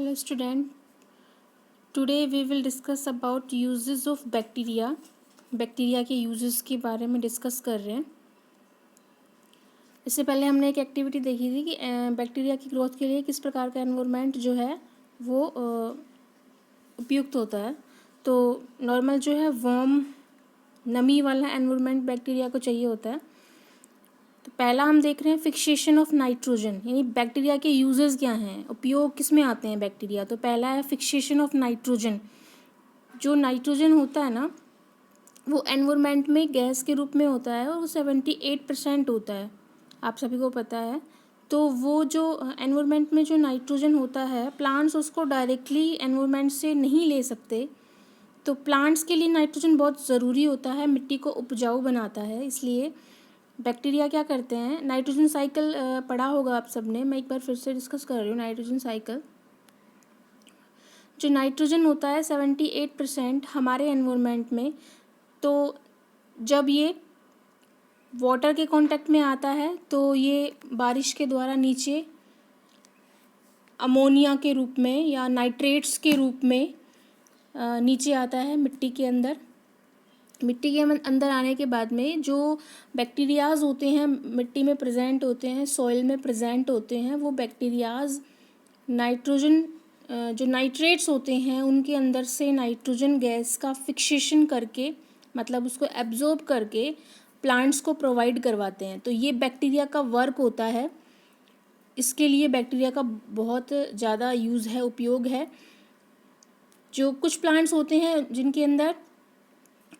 Hello student, today we will discuss about uses of bacteria. Bacteria के uses के बारे में डिस्कस कर रहे हैं। इससे पहले हमने एक एक्टिविटी देखी थी कि बैक्टीरिया की ग्रोथ के लिए किस प्रकार का एनवायरनमेंट जो है वो उपयुक्त होता है। तो नॉर्मल जो है वार्म नमी वाला एनवायरनमेंट बैक्टीरिया को चाहिए होता है। तो पहला हम देख रहे हैं फिक्सेशन ऑफ नाइट्रोजन, यानी बैक्टीरिया के यूजेस क्या हैं, उपयोग किस में आते हैं बैक्टीरिया। तो पहला है फिक्सेशन ऑफ नाइट्रोजन। जो नाइट्रोजन होता है ना वो एनवायरनमेंट में गैस के रूप में होता है और वो 78% होता है, आप सभी को पता है। तो वो जो एनवायरनमेंट में जो नाइट्रोजन होता है प्लांट्स उसको डायरेक्टली एनवायरनमेंट से नहीं ले सकते। तो प्लांट्स के लिए नाइट्रोजन बहुत ज़रूरी होता है, मिट्टी को उपजाऊ बनाता है। इसलिए बैक्टीरिया क्या करते हैं, नाइट्रोजन साइकिल पढ़ा होगा आप सबने, मैं एक बार फिर से डिस्कस कर रही हूँ। नाइट्रोजन साइकिल, जो नाइट्रोजन होता है 78% हमारे एनवायरनमेंट में। तो जब ये वाटर के कांटेक्ट में आता है तो ये बारिश के द्वारा नीचे अमोनिया के रूप में या नाइट्रेट्स के रूप में नीचे आता है मिट्टी के अंदर। मिट्टी के अंदर आने के बाद में जो बैक्टीरियाज होते हैं मिट्टी में प्रेजेंट होते हैं, सॉइल में प्रेजेंट होते हैं, वो बैक्टीरियाज नाइट्रोजन जो नाइट्रेट्स होते हैं उनके अंदर से नाइट्रोजन गैस का फिक्सेशन करके, मतलब उसको एब्जॉर्ब करके प्लांट्स को प्रोवाइड करवाते हैं। तो ये बैक्टीरिया का वर्क होता है। इसके लिए बैक्टीरिया का बहुत ज़्यादा यूज़ है, उपयोग है। जो कुछ प्लांट्स होते हैं जिनके अंदर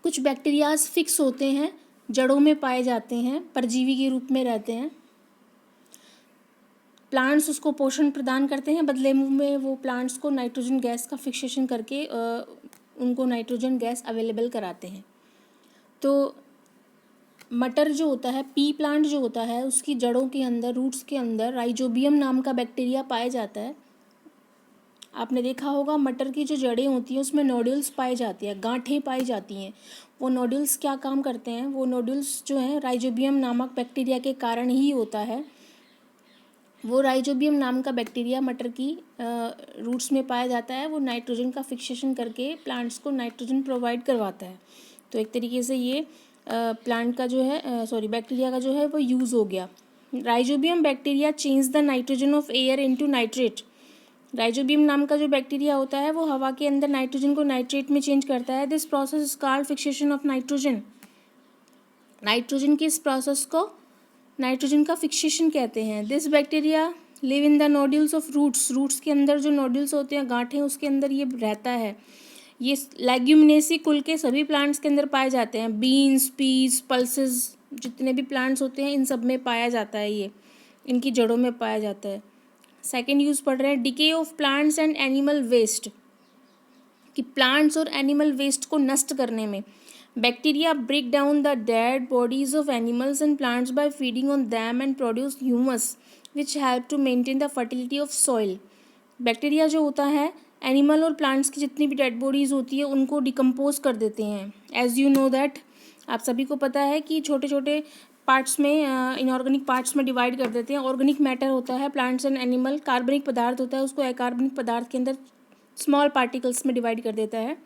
कुछ बैक्टीरियाज फिक्स होते हैं, जड़ों में पाए जाते हैं, परजीवी के रूप में रहते हैं। प्लांट्स उसको पोषण प्रदान करते हैं, बदले में वो प्लांट्स को नाइट्रोजन गैस का फिक्सेशन करके उनको नाइट्रोजन गैस अवेलेबल कराते हैं। तो मटर जो होता है, पी प्लांट जो होता है, उसकी जड़ों के अंदर, रूट्स के अंदर राइजोबियम नाम का बैक्टीरिया पाया जाता है। आपने देखा होगा मटर की जो जड़ें होती हैं उसमें नोड्यूल्स पाए जाते हैं, गांठें पाई जाती हैं। वो नोड्यूल्स क्या काम करते हैं, वो नोड्यूल्स जो हैं राइजोबियम नामक बैक्टीरिया के कारण ही होता है। वो राइजोबियम नाम का बैक्टीरिया मटर की रूट्स में पाया जाता है। वो नाइट्रोजन का फिक्सेशन करके प्लांट्स को नाइट्रोजन प्रोवाइड करवाता है। तो एक तरीके से ये प्लांट का जो है बैक्टीरिया का जो है वो यूज़ हो गया। Rhizobium bacteria change the nitrogen of air into nitrate. Rhizobium नाम का जो बैक्टीरिया होता है वो हवा के अंदर नाइट्रोजन को नाइट्रेट में चेंज करता है। This process is called fixation of nitrogen. Nitrogen की इस प्रोसेस को नाइट्रोजन का फिक्सेशन कहते हैं। This bacteria live in the nodules of roots. Roots के अंदर जो नोड्यूल्स होते हैं, गांठें, उसके अंदर ये रहता है। ये लेग्यूमिनेसी कुल के सभी प्लांट्स के अंदर पाए जाते हैं। बीन्स, पीस, पल्सेस, जितने भी प्लांट्स होते हैं इन सब में पाया जाता है, ये इनकी जड़ों में पाया जाता है। सेकेंड यूज़ पढ़ रहे हैं, decay of plants and animal waste, कि प्लांट्स और एनिमल वेस्ट को नष्ट करने में bacteria break down the dead bodies of animals and plants by feeding on them and produce humus which help to maintain the fertility of soil. Bacteria जो होता है animal और प्लांट्स की जितनी भी डेड बॉडीज़ होती है उनको डिकम्पोज कर देते हैं। एज यू नो दैट, आप सभी को पता है कि छोटे छोटे पार्ट्स में, इनऑर्गेनिक पार्ट्स में डिवाइड कर देते हैं। ऑर्गेनिक मैटर होता है प्लांट्स एंड एनिमल, कार्बनिक पदार्थ होता है उसको अकार्बनिक पदार्थ के अंदर स्मॉल पार्टिकल्स में डिवाइड कर देता है,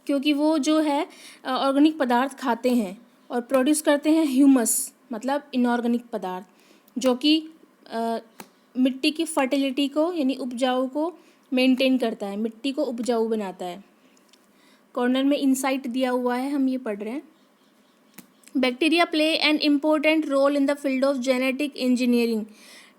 क्योंकि वो जो है ऑर्गेनिक पदार्थ खाते हैं और प्रोड्यूस करते हैं ह्यूमस, मतलब इनऑर्गेनिक पदार्थ, जो कि मिट्टी की फर्टिलिटी को यानी उपजाऊ को मेंटेन करता है, मिट्टी को उपजाऊ बनाता है। कॉर्नर में इंसाइट दिया हुआ है, हम ये पढ़ रहे हैं। Bacteria play an important role in the field of genetic engineering.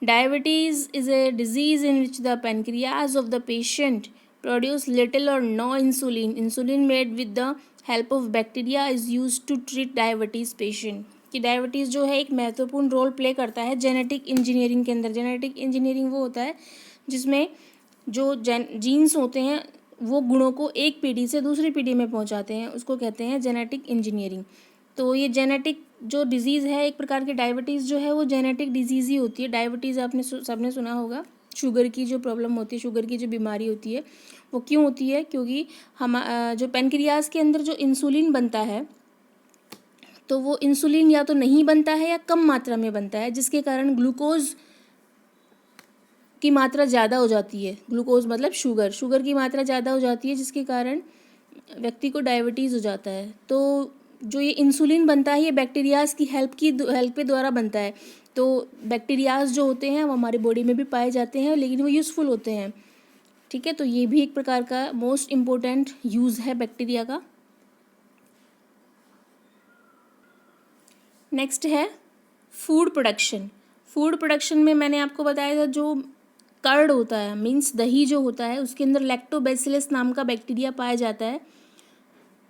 Diabetes is a disease in which the pancreas of the patient produce little or no insulin. Insulin made with the help of bacteria is used to treat diabetes patient. कि diabetes जो है एक महत्वपूर्ण role play करता है genetic engineering के अंदर। Genetic engineering वो होता है जिसमें जो जीन्स होते हैं वो गुणों को एक पीढ़ी से दूसरी पीढ़ी में पहुंचाते हैं, उसको कहते हैं जेनेटिक इंजीनियरिंग। तो ये जेनेटिक जो डिज़ीज़ है, एक प्रकार की डायबिटीज़ जो है वो जेनेटिक डिजीज़ ही होती है। डायबिटीज़ आपने सबने सुना होगा, शुगर की जो प्रॉब्लम होती है, शुगर की जो बीमारी होती है वो क्यों होती है, क्योंकि हम जो पेनक्रियाज के अंदर जो इंसुलिन बनता है तो वो इंसुलिन या तो नहीं बनता है या कम मात्रा में बनता है, जिसके कारण ग्लूकोज की मात्रा ज़्यादा हो जाती है, ग्लूकोज मतलब शुगर की मात्रा ज़्यादा हो जाती है, जिसके कारण व्यक्ति को डायबिटीज़ हो जाता है। तो जो ये इंसुलिन बनता है ये बैक्टीरियाज़ की हेल्प के द्वारा बनता है। तो बैक्टीरियाज़ जो होते हैं वो हमारी बॉडी में भी पाए जाते हैं, लेकिन वो यूज़फुल होते हैं। ठीक है, तो ये भी एक प्रकार का मोस्ट इम्पोर्टेंट यूज़ है बैक्टीरिया का। नेक्स्ट है फूड प्रोडक्शन। फूड प्रोडक्शन में मैंने आपको बताया था, जो कर्ड होता है मीन्स दही जो होता है, उसके अंदर लैक्टोबैसिलस नाम का बैक्टीरिया पाया जाता है,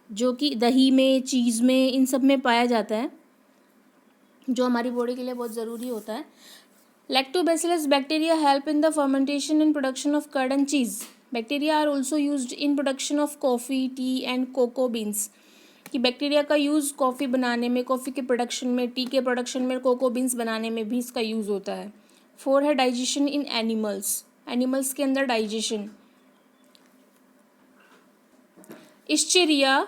जो कि दही में, चीज़ में, इन सब में पाया जाता है, जो हमारी बॉडी के लिए बहुत ज़रूरी होता है। Lactobacillus bacteria help in the fermentation and production of curd and cheese. Bacteria are also used in production of coffee, tea and cocoa beans. कि बैक्टीरिया का यूज़ कॉफ़ी बनाने में, कॉफ़ी के प्रोडक्शन में, टी के प्रोडक्शन में, cocoa beans बनाने में भी इसका यूज़ होता है। 4 है डाइजेशन इन एनिमल्स। एनिमल्स के अंदर digestion. Escherichia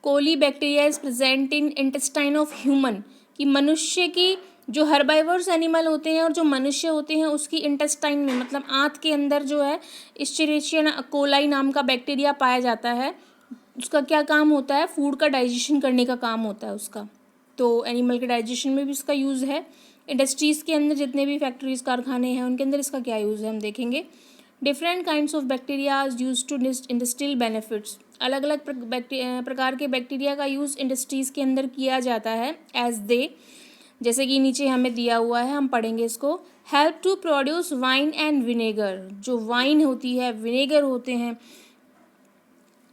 coli bacteria is present in intestine of human. कि मनुष्य की जो हर्बाइवर्स एनिमल होते हैं और जो मनुष्य होते हैं उसकी इंटेस्टाइन में, मतलब आंत के अंदर जो है इश्चेरिशिया कोलाई नाम का बैक्टीरिया पाया जाता है। उसका क्या काम होता है? फूड का डाइजेशन करने का काम होता है उसका। तो एनिमल के डाइजेशन में भी इसका यूज़ है। इंडस्ट्रीज़ के अंदर जितने भी फैक्ट्रीज़, कारखाने हैं, उनके अंदर इसका क्या यूज़ है हम देखेंगे। Different kinds of bacteria are use to industrial benefits. अलग अलग प्रकार के बैक्टीरिया का यूज़ इंडस्ट्रीज़ के अंदर किया जाता है एज दे, जैसे कि नीचे हमें दिया हुआ है, हम पढ़ेंगे इसको। Help to produce wine and vinegar. जो वाइन होती है, विनेगर होते हैं,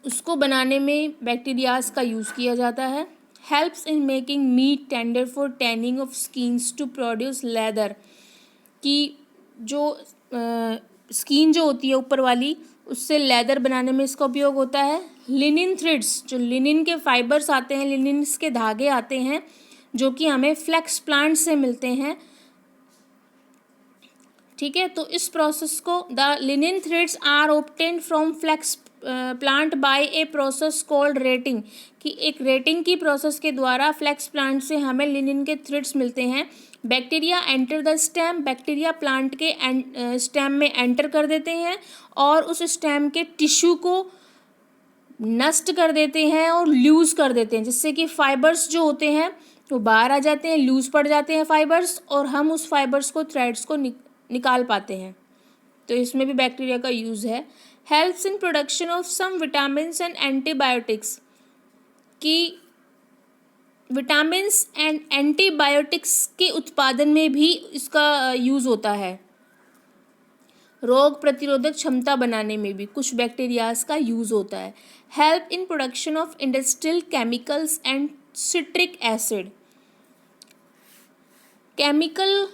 उसको बनाने में बैक्टीरियाज का यूज़ किया जाता है। Helps in making meat tender for tanning of skins to produce leather. कि जो स्किन जो होती है ऊपर वाली, उससे लेदर बनाने में इसका उपयोग होता है। लिनिन थ्रेड्स, जो लिनिन के फाइबर्स आते हैं, लिनिन के धागे आते हैं, जो कि हमें फ्लेक्स प्लांट से मिलते हैं। ठीक है, तो इस प्रोसेस को the linen threads are obtained from flax plant by a process called retting. कि एक रेटिंग की प्रोसेस के द्वारा फ्लेक्स प्लांट से हमें लिनिन के थ्रेड्स मिलते हैं। Bacteria enter the stem. Bacteria plant के स्टेम में एंटर कर देते हैं और उस स्टेम के टिश्यू को नष्ट कर देते हैं और लूज़ कर देते हैं, जिससे कि फाइबर्स जो होते हैं वो बाहर आ जाते हैं, लूज़ पड़ जाते हैं फाइबर्स, और हम उस फाइबर्स को, थ्रेड्स को निकाल पाते हैं। तो इसमें भी बैक्टीरिया का यूज़ है। Helps in production of some vitamins and antibiotics. कि विटामिन्स एंड एंटीबायोटिक्स के उत्पादन में भी इसका यूज़ होता है। रोग प्रतिरोधक क्षमता बनाने में भी कुछ बैक्टीरियाज का यूज़ होता है। Help in production of industrial chemicals and citric acid. Chemical,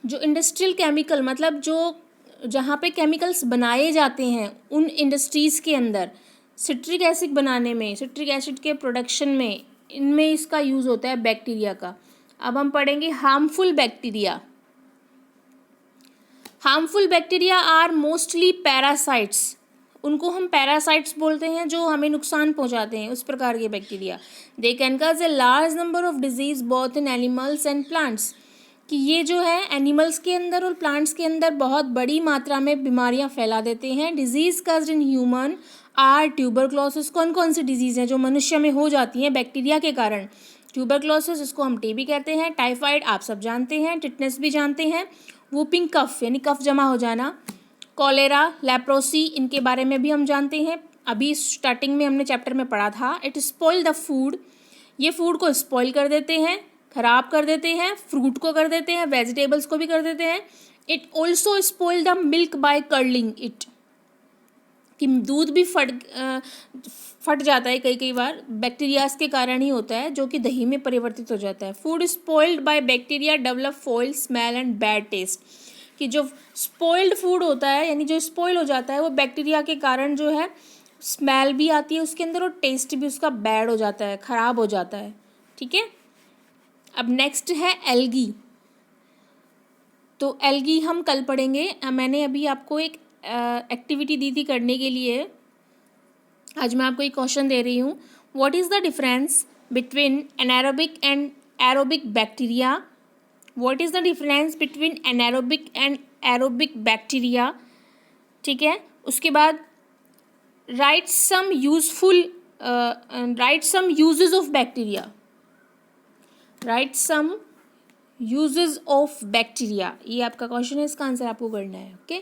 जो इंडस्ट्रियल केमिकल मतलब जो जहाँ पे केमिकल्स बनाए जाते हैं उन इंडस्ट्रीज़ के अंदर, सिट्रिक एसिड बनाने में, सिट्रिक एसिड के प्रोडक्शन में, इनमें इसका यूज़ होता है बैक्टीरिया का। अब हम पढ़ेंगे harmful bacteria. Harmful bacteria are mostly parasites. उनको हम पैरासाइट्स बोलते हैं, जो हमें नुकसान पहुंचाते हैं, उस प्रकार के bacteria. They can cause a large number of disease both in animals and plants. कि ये जो है एनिमल्स के अंदर और प्लांट्स के अंदर बहुत बड़ी मात्रा में बीमारियां फैला देते हैं। Disease caused in human are tuberculosis. कौन कौन सी डिजीज़ हैं जो मनुष्य में हो जाती हैं बैक्टीरिया के कारण? ट्यूबरक्लोसिस, जिसको हम टीबी कहते हैं। टाइफाइड आप सब जानते हैं, टिटनेस भी जानते हैं। वूपिंग कफ यानी कफ जमा हो जाना। कॉलेरा, लेप्रोसी, इनके बारे में भी हम जानते हैं, अभी स्टार्टिंग में हमने चैप्टर में पढ़ा था। It spoil the food. ये फूड को स्पॉइल कर देते हैं, खराब कर देते हैं। फ्रूट को कर देते हैं, वेजिटेबल्स को भी कर देते हैं। It also spoil the milk bye curling it. कि दूध भी फट जाता है कई बार, बैक्टीरियाज के कारण ही होता है, जो कि दही में परिवर्तित हो जाता है। Food spoiled by bacteria develop foil, smell and bad taste. कि जो स्पॉइल्ड फूड होता है, यानी जो स्पॉइल हो जाता है, वो बैक्टीरिया के कारण जो है स्मेल भी आती है उसके अंदर और टेस्ट भी उसका बैड हो जाता है, ख़राब हो जाता है। ठीक है, अब नेक्स्ट है एल्गी। तो एल्गी हम कल पढ़ेंगे। मैंने अभी आपको एक एक्टिविटी दी थी करने के लिए, आज मैं आपको एक क्वेश्चन दे रही हूँ। What is the difference between anaerobic and aerobic bacteria? What is the difference between anaerobic and aerobic bacteria, ठीक है। उसके बाद write some useful, write some uses of bacteria, write some uses of bacteria, ये आपका question है, इसका answer आपको करना है, ओके।